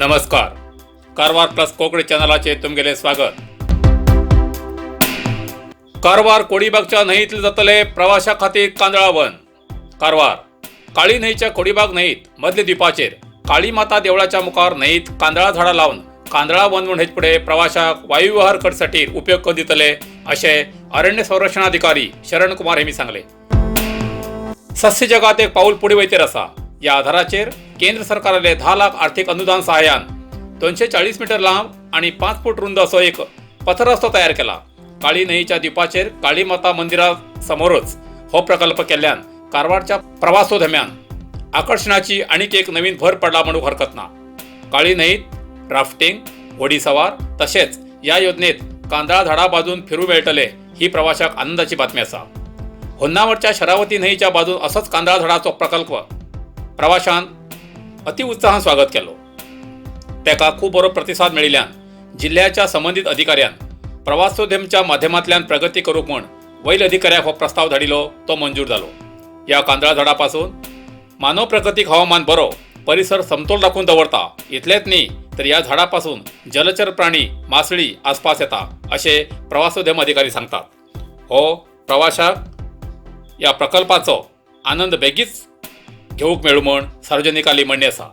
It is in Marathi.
नमस्कार. कारवार प्लस कोंकणी चॅनलाचे तुमगेले स्वागत. कारवार कोडीबागच्या न्हंयेंतले जातले प्रवाशा खातीर कांदळा वन. कारवार काळी न्हंयच्या कोडीबाग न्हंयेंत मदले द्वीपाचेर काळी माता देवळाच्या मुखार न्हंयेंत कांदळा झाडां लावन कांदळा वन म्हण हेचे फुडें प्रवाशाक वायू विहार करसाठी उपयोग करून दितले अशें अरण्य संरक्षणाधिकारी शरण कुमार हेमी सांगले. सस्य जगात एक पाऊल पुढे वयतेर आसा. या आधाराचेर केंद्र सरकाराले 10 लाख आर्थिक अनुदान सहाय्यान 240 मीटर लांब आणि 5 फूट रुंद असो एक पथरस्तो तयार केला. काळी न्हंयच्या द्वीपाचेर काळी माता मंदिरा समोरच हो प्रकल्प केल्ल्यान कारवारच्या प्रवासोद्यम्यान आकर्षणाची आणीक एक नवीन भर पडला म्हणून हरकत ना. काळी न्हंयत राफ्टिंग, होडी सवार तशेंच या योजनेत कांदळा झाडां बाजून फिरू मेळटले ही प्रवाशाक आनंदाची बातमी आसा. होन्नावरच्या शरावती न्हंयच्या बाजून असोच कांदळा झाडांचो प्रकल्प प्रवाशान अति उत्साहान स्वागत केलो. तेका खूब बरो प्रतिसाद मेळिल्ल्यान जिल्ह्याच्या संबंधित अधिकाऱ्यान प्रवासोद्यमच्या माध्यमांतल्यान प्रगती करूंक म्हण वैल अधिकाऱ्याक हो प्रस्ताव धाडिल्लो तो मंजूर जालो. या कांदळा झाडां पासून मानव प्रगतीक हवामान बरो, परिसर समतोल राखून दवरता. इतलेंच न्ही तर या झाडां पासून जलचर प्राणी, मासळी आसपास येता अशें प्रवासोद्यम अधिकारी सांगतात. हो प्रवाशाक या प्रकल्पाचो आनंद बेगीच घेवंक मेळूं म्हण सार्वजनिकांनी म्हणणें आसा.